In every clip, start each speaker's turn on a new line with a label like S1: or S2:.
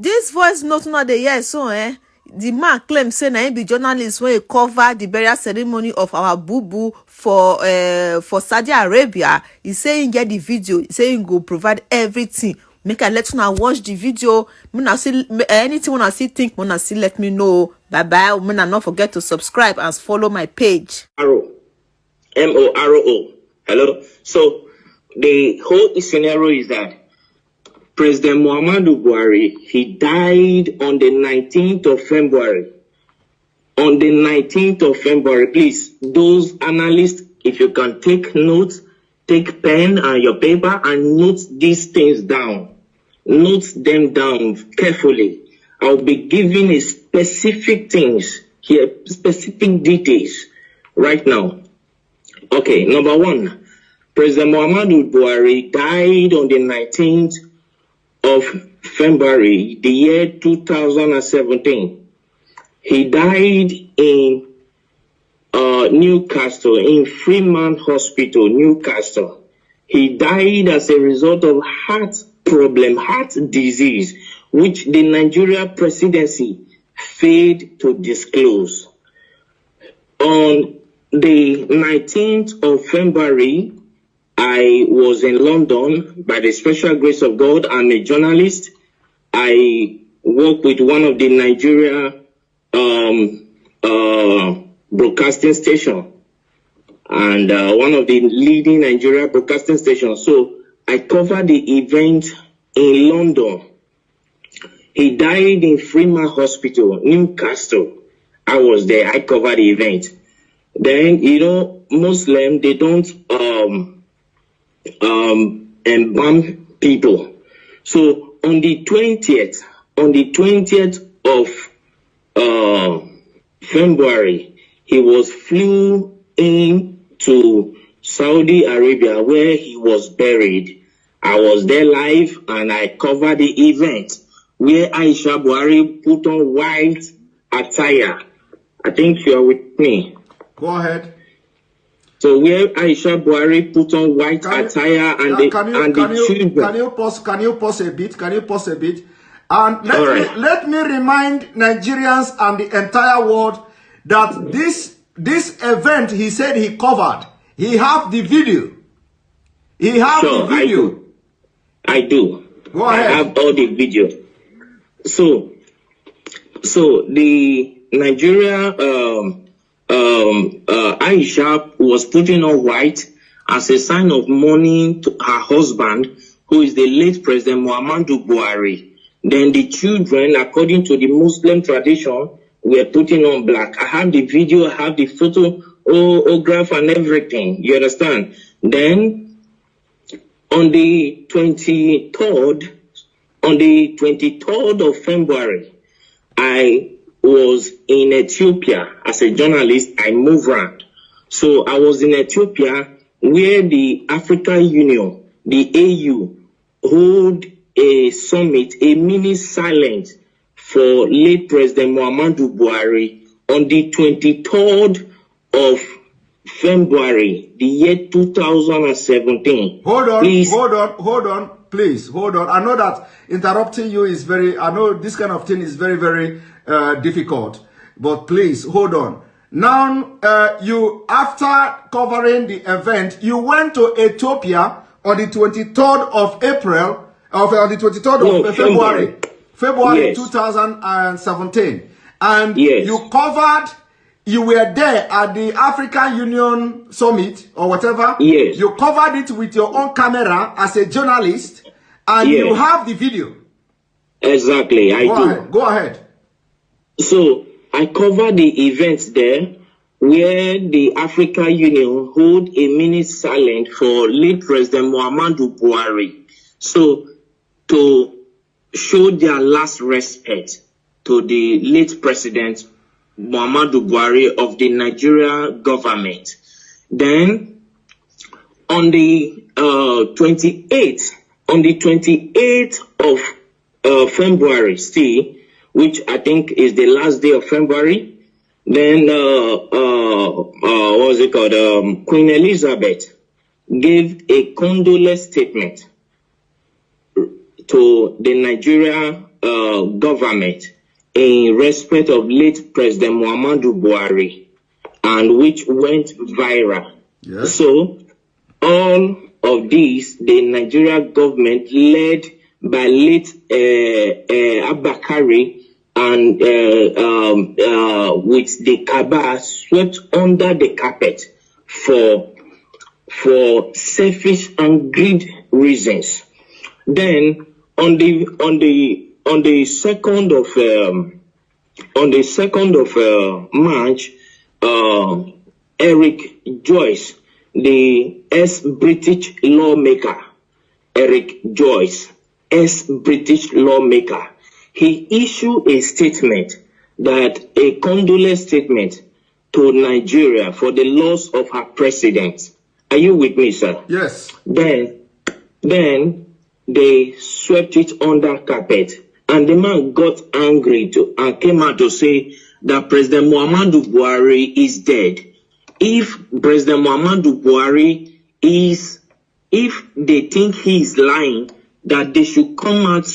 S1: This voice note not the yes so the man claims say na him be journalist when he cover the burial ceremony of our boo for Saudi Arabia. He say he get the video. He say he go provide everything. Make I let you watch the video. When I see anything when I see think when I see let me know. Bye bye. When I not forget to subscribe and follow my page.
S2: MORO. Hello. So the whole scenario is that President Muhammadu Buhari, he died on the 19th of February. On the 19th of February, please, those analysts, if you can take notes, take pen and your paper and note these things down. Note them down carefully. I'll be giving a specific things here, specific details right now. Okay, number one, President Muhammadu Buhari died on the 19th of February, the year 2017. He died in Newcastle, in Freeman Hospital, Newcastle. He died as a result of heart problem, heart disease, which the Nigeria presidency failed to disclose. On the 19th of February, I was in London by the special grace of God. I'm a journalist. I work with one of the Nigeria broadcasting station and one of the leading Nigeria broadcasting stations. So I covered the event in London. He died in Freeman Hospital, Newcastle. I was there. I covered the event. Then, you know, Muslim, they don't embalm people. So on the 20th of February, he was flew in to Saudi Arabia where he was buried. I was there live and I covered the event where Aisha Buhari put on white attire. I think you are with me.
S3: Go ahead.
S2: So where Aisha Buhari put on white attire and the children.
S3: Can you pause a bit? Can you pause a bit? And let me remind Nigerians and the entire world that this event he said he covered. He have the video. He have the video.
S2: I do.
S3: Go ahead.
S2: I have all the video. So the Nigeria Aisha was putting on white as a sign of mourning to her husband, who is the late President Muhammadu Buhari. Then the children, according to the Muslim tradition, were putting on black. I have the video, I have the photograph and everything. You understand? Then on the 23rd of February, I was in Ethiopia as a journalist. I moved around. So I was in Ethiopia where the African Union, the AU, hold a summit, a mini silence for late President Muhammadu Buhari on the 23rd of February, the year 2017.
S3: Hold on, please, hold on. I know that interrupting you is I know this kind of thing is very, very difficult, but please, hold on. Now, you, after covering the event, you went to Ethiopia on the 23rd of April, on the 23rd of February yes. 2017. And yes. You were there at the African Union Summit or whatever.
S2: Yes.
S3: You covered it with your own camera as a journalist, and yes. You have the video.
S2: Exactly, I do.
S3: Go ahead.
S2: So I covered the events there where the African Union hold a minute silent for late President Muhammadu Buhari. So to show their last respect to the late President Muhammadu Buhari of the Nigeria government. Then on the 28th of February, still, which I think is the last day of February, then what was it called? Queen Elizabeth gave a condolence statement to the Nigeria government in respect of late President Muhammadu Buhari, and which went viral.
S3: Yes.
S2: So all of these, the Nigeria government led by late Abakari and with the Kaaba swept under the carpet for selfish and greed reasons. Then on the 2nd of March, Eric Joyce, the ex-British lawmaker, he issued a statement, that a condolence statement to Nigeria for the loss of her president. Are you with me, sir?
S3: Yes.
S2: Then they swept it under carpet, and the man got angry and came out to say that President Muhammadu Buhari is dead. If President Muhammadu Buhari if they think he is lying, that they should come out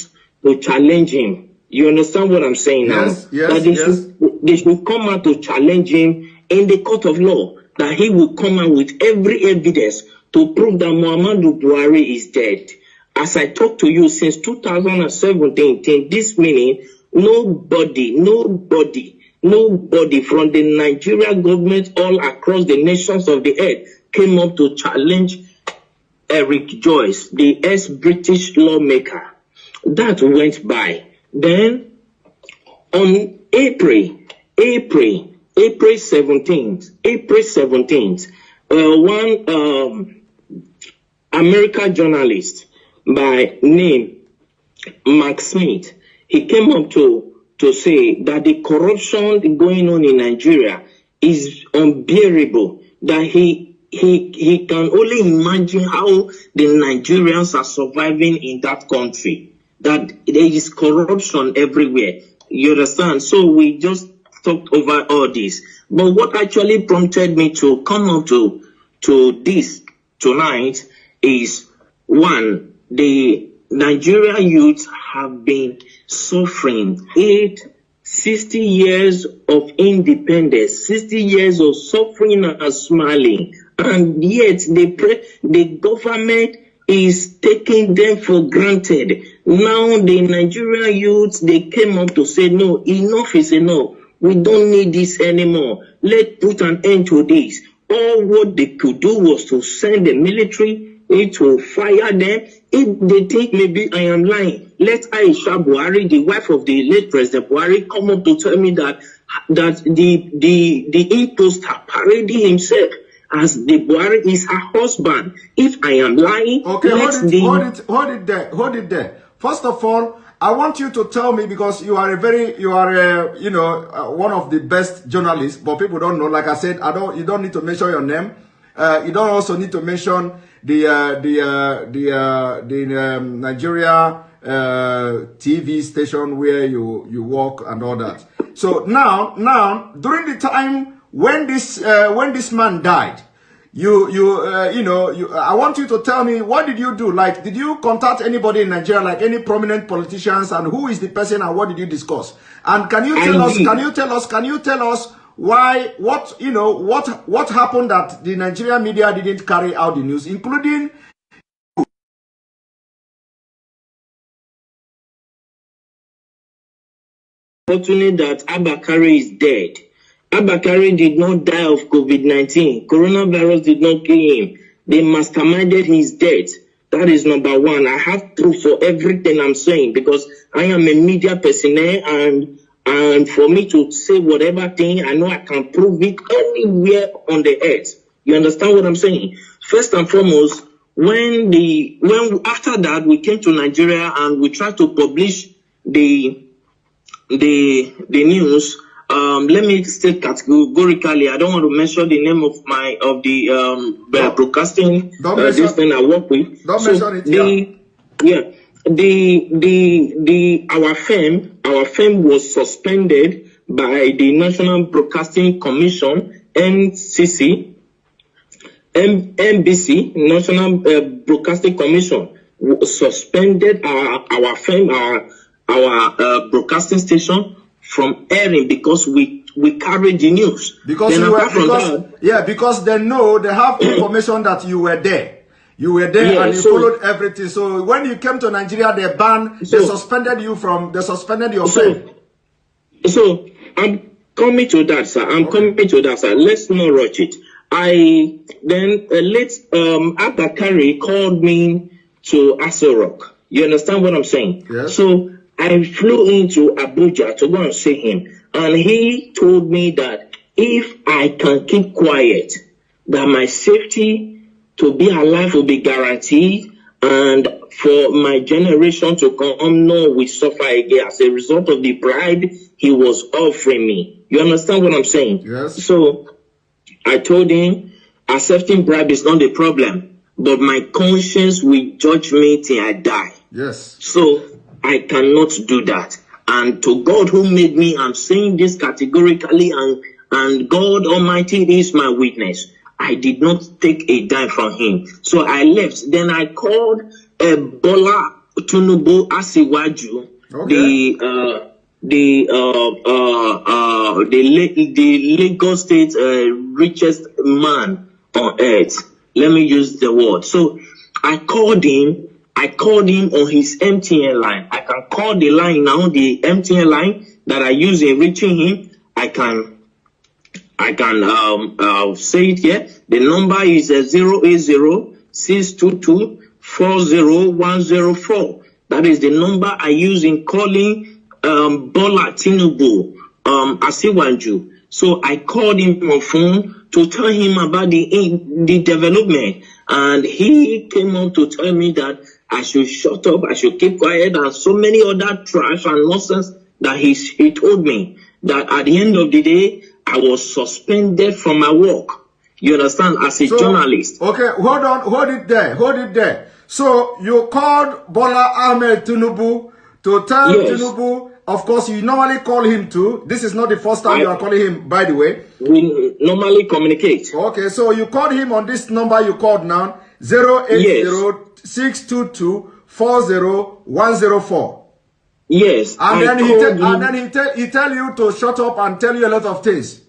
S2: to challenge him. You understand what I'm saying now?
S3: Yes, yes,
S2: that they should come out to challenge him in the court of law, that he will come out with every evidence to prove that Muhammadu Buhari is dead. As I talk to you, since 2017, till this minute, nobody from the Nigeria government all across the nations of the earth came up to challenge Eric Joyce, the ex-British lawmaker. That went by. Then on April 17th, one American journalist by name Mark Smith, he came up to say that the corruption going on in Nigeria is unbearable, that he can only imagine how the Nigerians are surviving in that country, that there is corruption everywhere. You understand? So we just talked over all this. But what actually prompted me to come up to this tonight is, one, the Nigeria youth have been suffering 60 years of independence, 60 years of suffering and smiling, and yet the government is taking them for granted. Now the Nigerian youth, they came up to say, no, enough is enough. We don't need this anymore. Let's put an end to this. All what they could do was to send the military to fire them. If they think maybe I am lying, let Aisha Buhari, the wife of the late President Buhari, come up to tell me that the imposter parading himself as the Buhari is her husband. If I am lying,
S3: okay, hold it there. First of all, I want you to tell me, because you are one of the best journalists, but people don't know. Like I said, you don't need to mention your name. You don't also need to mention the Nigeria TV station where you work and all that. So now during the time when this man died, I want you to tell me, what did you do? Like, did you contact anybody in Nigeria, like any prominent politicians, and who is the person and what did you discuss? And can you tell us why, what happened that the Nigerian media didn't carry out the news, including
S2: fortunate that Abakari is dead. Abakari did not die of COVID-19. Coronavirus did not kill him. They masterminded his death. That is number one. I have proof for everything I'm saying, because I am a media personnel, and for me to say whatever thing, I know I can prove it anywhere on the earth. You understand what I'm saying? First and foremost, when after that we came to Nigeria and we tried to publish the news. Let me state categorically, I don't want to mention the name of the broadcasting this thing I work with.
S3: Don't mention it.
S2: Our firm was suspended by the National Broadcasting Commission, NBC, National Broadcasting Commission, suspended our firm, broadcasting station from airing because we carried the news.
S3: Because
S2: then
S3: you were, because they know, they have information that you were there. You were there, and you followed everything. So when you came to Nigeria, they suspended you they suspended your pay.
S2: So I'm coming to that, sir. Coming to that, sir. Let's not rush it. Abakari called me to Aso Rock. You understand what I'm saying?
S3: Yes.
S2: So I flew into Abuja to go and see him, and he told me that if I can keep quiet, that my safety to be alive will be guaranteed, and for my generation to come, no, we suffer again as a result of the bribe he was offering me. You understand what I'm saying?
S3: Yes.
S2: So I told him, accepting bribe is not the problem, but my conscience will judge me till I die.
S3: Yes.
S2: So I cannot do that. And to God who made me, I'm saying this categorically, and God Almighty is my witness. I did not take a dime from him. So I left. Then I called Bola Tinubu Asiwaju, the Lagos State richest man on earth. Let me use the word. So I called him on his MTN line. I can call the line now, the MTN line that I use in reaching him. I can say it here. The number is 080-622-40104. That is the number I use in calling Bola Tinubu Asiwaju. So I called him on phone to tell him about the development, and he came on to tell me that I should shut up, I should keep quiet, and so many other trash and nonsense that he told me that at the end of the day I was suspended from my work. You understand? As a journalist.
S3: Okay, hold it there. So you called Bola Ahmed Tinubu to tell Tinubu, of course you normally call him too. This is not the first time you are calling him, by the way.
S2: We normally communicate.
S3: Okay, so you called him on this number you called now, 080-622-40104.
S2: Yes.
S3: And then he tell you to shut up and tell you a lot of things.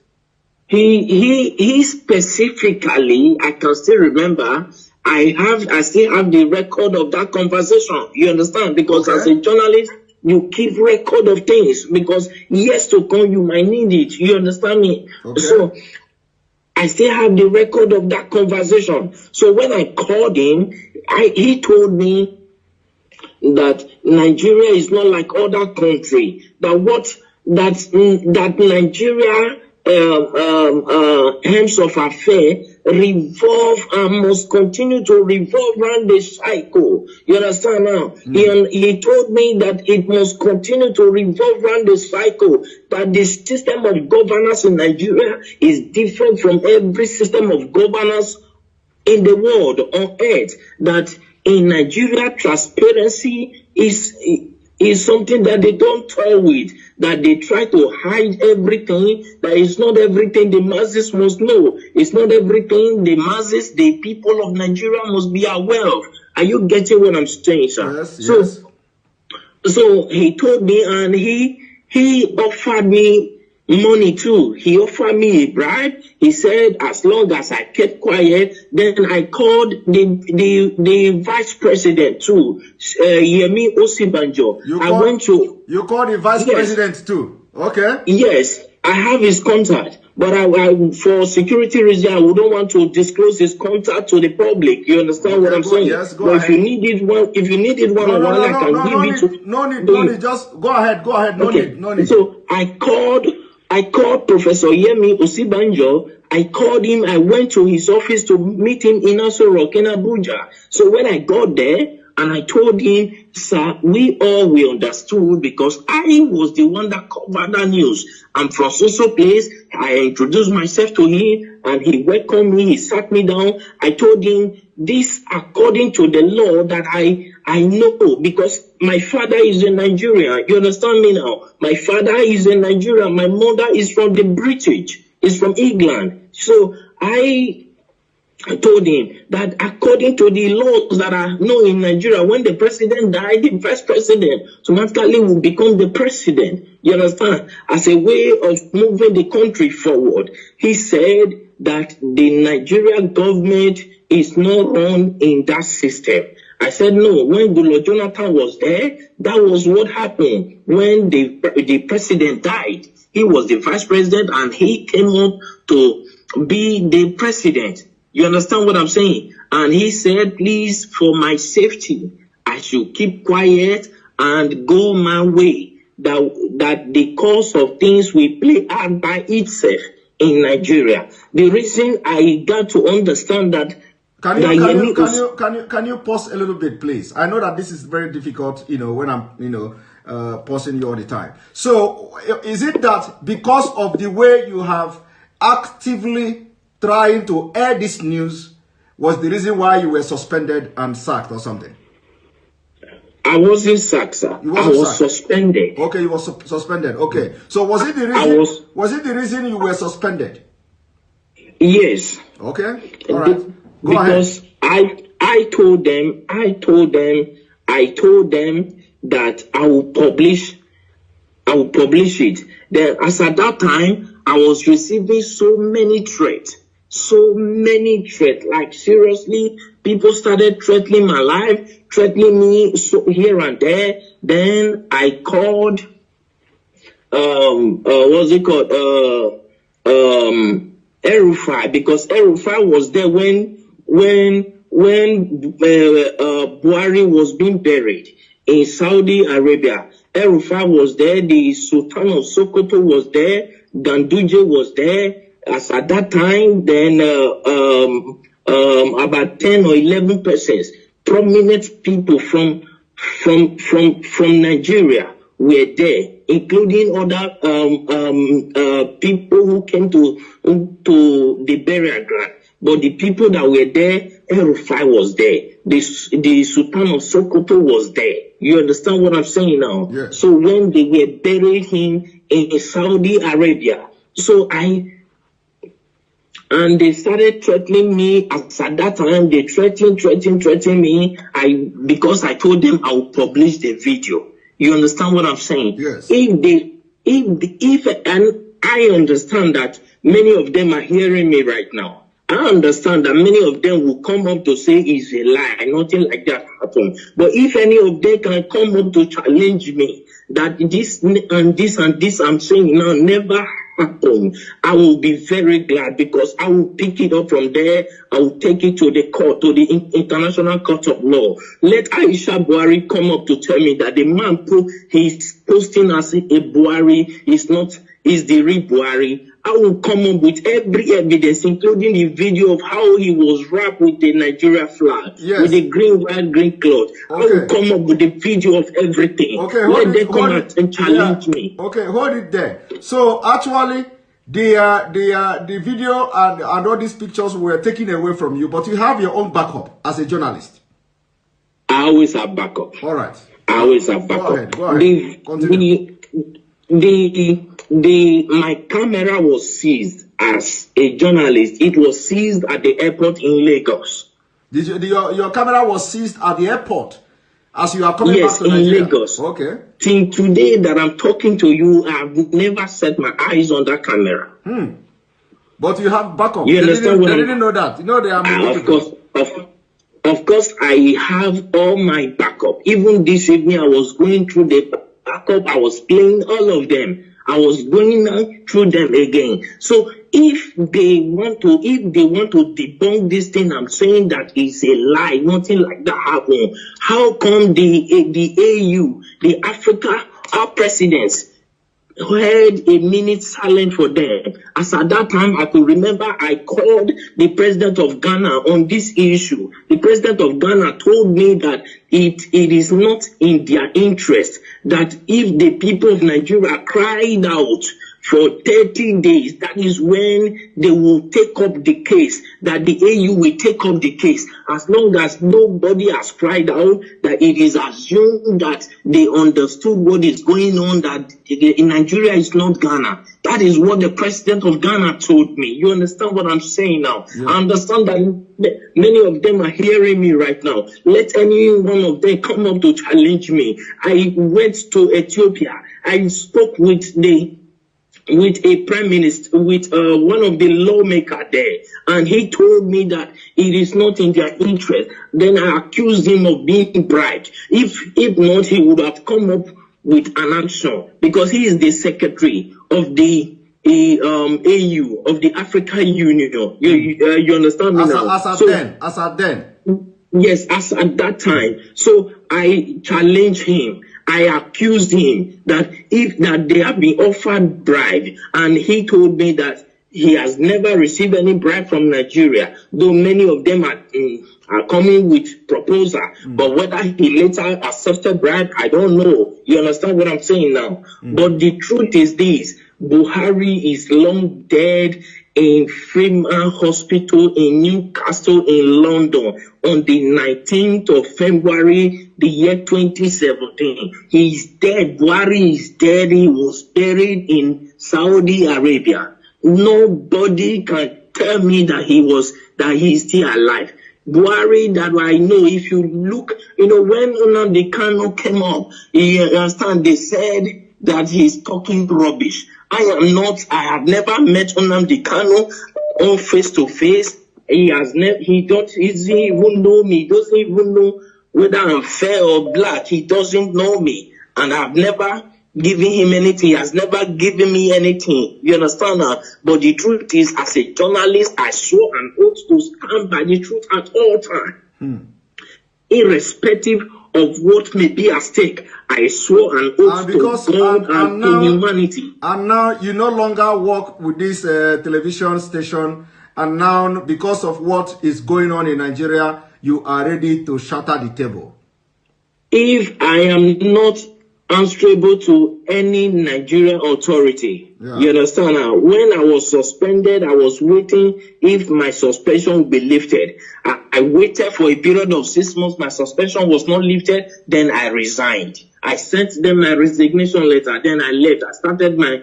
S2: He specifically, I can still remember, I still have the record of that conversation. You understand? Because as a journalist, you keep record of things, because years to come you might need it. You understand me?
S3: Okay.
S2: So I still have the record of that conversation. So when I called him, he told me that Nigeria is not like other countries. That Nigeria hems of affair revolve and must continue to revolve around the cycle. You understand now? He told me that it must continue to revolve around the cycle, that the system of governance in Nigeria is different from every system of governance in the world, on earth, that in Nigeria transparency is something that they don't toy with, that they try to hide everything, that it's not everything the masses must know. It's not everything the masses, the people of Nigeria must be aware of. Are you getting what I'm saying, sir?
S3: Yes,
S2: yes. So he told me, and he offered me money too. He offered me a bribe. He said as long as I kept quiet, then I called the vice president too, Yemi Osibanjo.
S3: You called the vice president too. Okay.
S2: Yes, I have his contact, but I for security reasons I wouldn't want to disclose his contact to the public. You understand what I'm saying?
S3: Yes, go ahead.
S2: If you needed one on one, I can give it to.
S3: No need. Just go ahead. No need.
S2: So I called Professor Yemi Osibanjo. I called him. I went to his office to meet him in Aso Rock in Abuja. So when I got there, and I told him, sir, we understood, because I was the one that covered that news. I'm from so place. I introduced myself to him, and he welcomed me. He sat me down. I told him this according to the law that I know, because my father is in Nigeria. You understand me now? My father is in Nigeria. My mother is from the British. Is from England. So I told him that according to the laws that are known in Nigeria, when the president died, the vice president automatically will become the president. You understand? As a way of moving the country forward. He said that the Nigerian government is not run in that system. I said, no, when Goodluck Jonathan was there, that was what happened. When the president died, he was the vice president and he came up to be the president. You understand what I'm saying? And he said, please, for my safety, I should keep quiet and go my way. That the course of things will play out by itself in Nigeria. The reason I got to understand that.
S3: Can you pause a little bit, please? I know that this is very difficult, when I'm, pausing you all the time. So, is it that because of the way you have actively trying to air this news was the reason why you were suspended and sacked or something?
S2: I wasn't sacked, sir. I was suspended.
S3: Okay, you were suspended. Okay. So was it the reason? Was it the reason you were suspended?
S2: Yes.
S3: Okay. All right. Go
S2: because
S3: ahead.
S2: I told them that I will publish it. Then, as at that time, I was receiving so many threats. Like, seriously, people started threatening my life, threatening me here and there. Then I called, what's it called? El-Rufai, because El-Rufai was there when Buhari was being buried in Saudi Arabia. El-Rufai was there, the Sultan of Sokoto was there, Ganduje was there. As at that time, then about 10 or 11 persons, prominent people from Nigeria were there, including other people who came to the burial ground. But the people that were there, El-Rufai was there. The Sultan of Sokoto was there. You understand what I'm saying now?
S3: Yes.
S2: So when they were burying him in Saudi Arabia, and they started threatening me. As at that time, they threatened me. Because I told them I would publish the video. You understand what I'm saying?
S3: Yes.
S2: And I understand that many of them are hearing me right now. I understand that many of them will come up to say it's a lie, nothing like that happened. But if any of them can come up to challenge me that this and this and this I'm saying now never happened, I will be very glad, because I will pick it up from there. I will take it to the court, to the International Court of Law. Let Aisha Buhari come up to tell me that the man he's posting as a Buhari is the real Buhari. I will come up with every evidence, including the video of how he was wrapped with the Nigeria flag,
S3: yes,
S2: with the green, white, green cloth. Okay. I will come up with the video of everything.
S3: Okay,
S2: let them come out and challenge me.
S3: Okay, hold it there. So actually, the video and all these pictures were taken away from you, but you have your own backup as a journalist.
S2: I always have backup.
S3: All right.
S2: I always have backup.
S3: Go ahead. Continue.
S2: My camera was seized as a journalist. It was seized at the airport in Lagos.
S3: Your camera was seized at the airport as you are coming back to Nigeria?
S2: Yes, in Lagos.
S3: Okay.
S2: Till today that I'm talking to you, I've never set my eyes on that camera.
S3: But you have backup.
S2: You understand what
S3: they didn't know that. You know they are
S2: Of course, I have all my backup. Even this evening, I was going through the backup. I was playing all of them. I was going through them again. So if they want to debunk this thing, I'm saying that it's a lie. Nothing like that happened. How come the AU, the Africa, our presidents, had a minute silent for them? As at that time, I could remember I called the president of Ghana on this issue. The president of Ghana told me that it is not in their interest that if the people of Nigeria cried out for 30 days, that is when they will take up the case, that the AU will take up the case. As long as nobody has cried out, that it is assumed that they understood what is going on, that in Nigeria is not Ghana. That is what the president of Ghana told me. You understand what I'm saying now?
S3: Yeah.
S2: I understand that many of them are hearing me right now. Let any one of them come up to challenge me. I went to Ethiopia. I spoke with a prime minister, with one of the lawmakers there, and he told me that it is not in their interest. Then I accused him of being bribed. If not, he would have come up with an action, because he is the secretary of the AU, of the African Union. You understand me now?
S3: As at then.
S2: Yes, as at that time. So I challenged him. I accused him that they have been offered bribe, and he told me that he has never received any bribe from Nigeria, though many of them are coming with proposal. But whether he later accepted bribe, I don't know. You understand what I'm saying now? But the truth is this: Buhari is long dead in Freeman Hospital in Newcastle in London on the 19th of February, the year 2017. He's dead. Buhari is dead. He was buried in Saudi Arabia. Nobody can tell me that he's still alive. Buhari, that I know, if you look, when Nnamdi Kanu came up, you understand, they said that he's talking rubbish. I have never met Nnamdi Kanu on face to face. He doesn't even know me. He doesn't even know whether I'm fair or black. He doesn't know me. And I've never given him anything. He has never given me anything. You understand now? But the truth is, as a journalist, I swore an oath to stand by the truth at all times. Irrespective of what may be at stake, I swore an oath to God and to humanity.
S3: And now you no longer work with this television station, and now because of what is going on in Nigeria, you are ready to shatter the table.
S2: If I am not answerable to any Nigerian authority, you understand now? When I was suspended, I was waiting if my suspension would be lifted. I waited for a period of 6 months. My suspension was not lifted. Then I resigned. I sent them my resignation letter. Then I left. I started my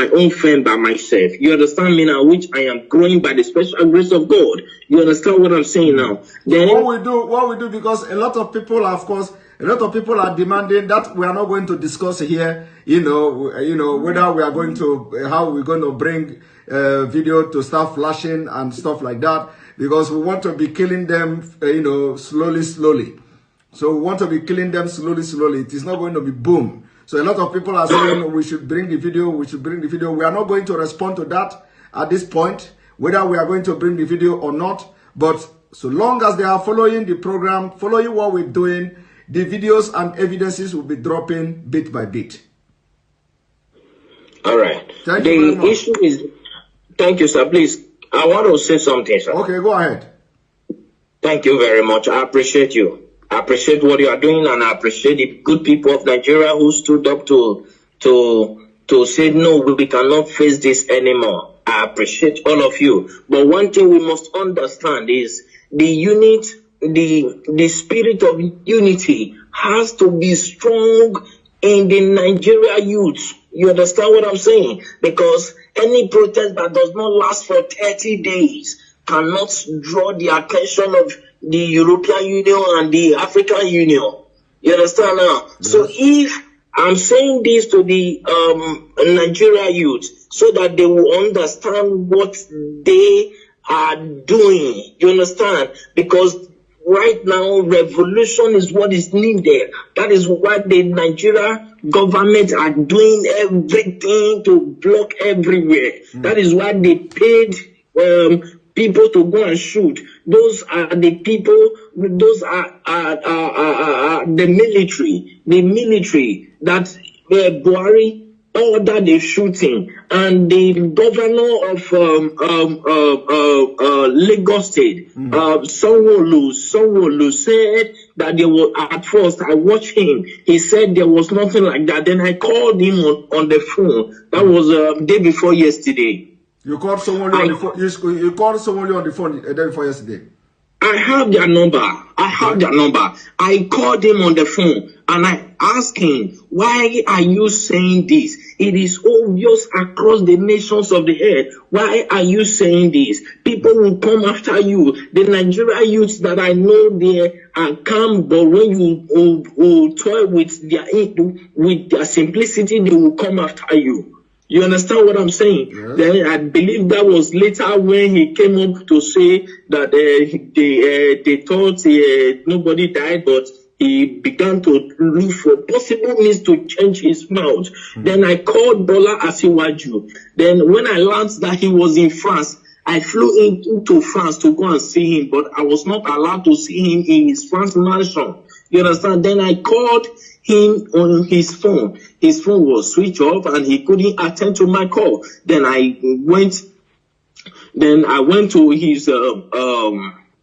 S2: own firm by myself. You understand me now? Which I am growing by the special grace of God. You understand what I'm saying now? Then
S3: what we do, because a lot of people, of course, a lot of people are demanding that we are not going to discuss here, whether we are going to, how we're going to bring video to start flashing and stuff like that, because we want to be killing them, slowly. So we want to be killing them slowly. It is not going to be boom. So a lot of people are saying we should bring the video, We are not going to respond to that at this point, whether we are going to bring the video or not. But so long as they are following the program, following what we're doing, the videos and evidences will be dropping bit by bit.
S2: All right.
S3: Thank you very much.
S2: The issue is, thank you, sir. Please, I want to say something, sir.
S3: Okay, go ahead.
S2: Thank you very much. I appreciate you. I appreciate what you are doing, and I appreciate the good people of Nigeria who stood up to say, no, we cannot face this anymore. I appreciate all of you. But one thing we must understand is the spirit of unity has to be strong in the Nigeria youth. You understand what I'm saying? Because any protest that does not last for 30 days cannot draw the attention of the European Union and the African Union. You understand now? Yes. So if I'm saying this to the Nigeria youth so that they will understand what they are doing. You understand? Because right now, revolution is what is needed. That is why the Nigeria government are doing everything to block everywhere. That is why they paid people to go and shoot. Those are the people, those are the military. The military that Buhari ordered the shooting, and the governor of Lagos State, Sanwo-Olu said that there was, at first I watched him. He said there was nothing like that. Then I called him on the phone. That was day before yesterday.
S3: You called someone on the phone. You called someone on the phone the day before yesterday.
S2: I have their number. I called him on the phone and I asked him, why are you saying this? It is obvious across the nations of the earth. Why are you saying this? People will come after you. The Nigerian youths that I know there are calm, but when you toy with their simplicity, they will come after you. You understand what I'm saying?
S3: Yes.
S2: Then I believe that was later when he came up to say that they thought nobody died, but he began to look for possible means to change his mouth. Then I called Bola Asiwaju. Then when I learned that he was in France, I flew into France to go and see him, but I was not allowed to see him in his France mansion. You understand? Then I called him on his phone. His phone was switched off and he couldn't attend to my call. Then I went to his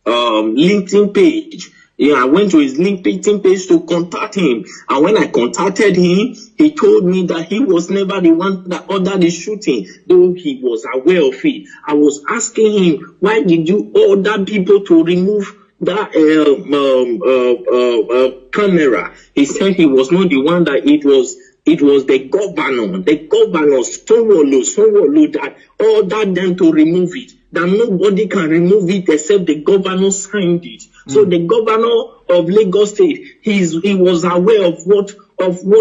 S2: LinkedIn page. Yeah, I went to his LinkedIn page to contact him. And when I contacted him, he told me that he was never the one that ordered the shooting, though he was aware of it. I was asking him, why did you order people to remove that camera? He said he was not the one, that it was the governor, Sanwo-Olu, that ordered them to remove it, that nobody can remove it except the governor signed it. So the governor of Lagos State, he was aware of what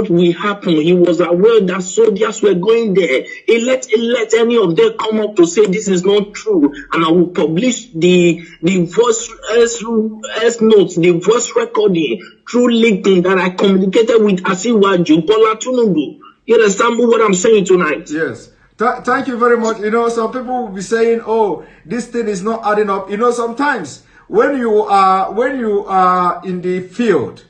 S2: will happen. He was aware that soldiers were going there. He let any of them come up to say this is not true, and I will publish the voice notes, the voice recording through LinkedIn that I communicated with Asiwaju Bola Tinubu. You understand what I'm saying tonight?
S3: Yes. Thank you very much. You know, some people will be saying, "Oh, this thing is not adding up." You know, sometimes when you are in the field,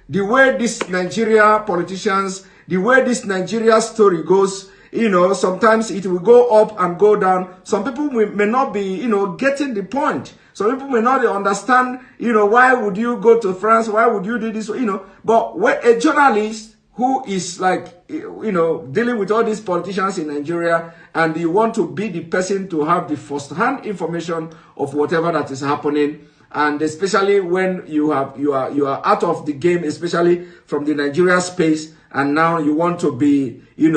S3: the way this Nigeria politicians, the way this Nigeria story goes, you know, sometimes it will go up and go down. Some people may not be, you know, getting the point. Some people may not understand, you know, why would you go to France? Why would you do this? You know, but when a journalist who is like, you know, dealing with all these politicians in Nigeria, and you want to be the person to have the first-hand information of whatever that is happening, and especially when you are out of the game, especially from the Nigeria space, and now you want to be, you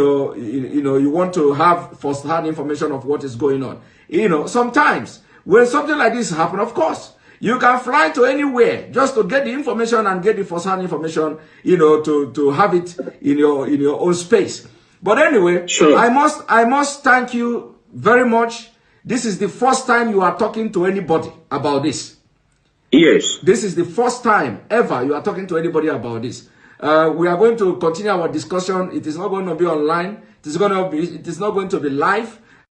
S3: want to have first-hand information of what is going on. You know, sometimes when something like this happens, of course, you can fly to anywhere just to get the information and get the first-hand information, you know, to have it in your own space. But anyway,
S2: sure.
S3: I must thank you very much. This is the first time you are talking to anybody about this.
S2: Yes.
S3: This is the first time ever you are talking to anybody about this. We are going to continue our discussion. It is not going to be online. It is not going to be live.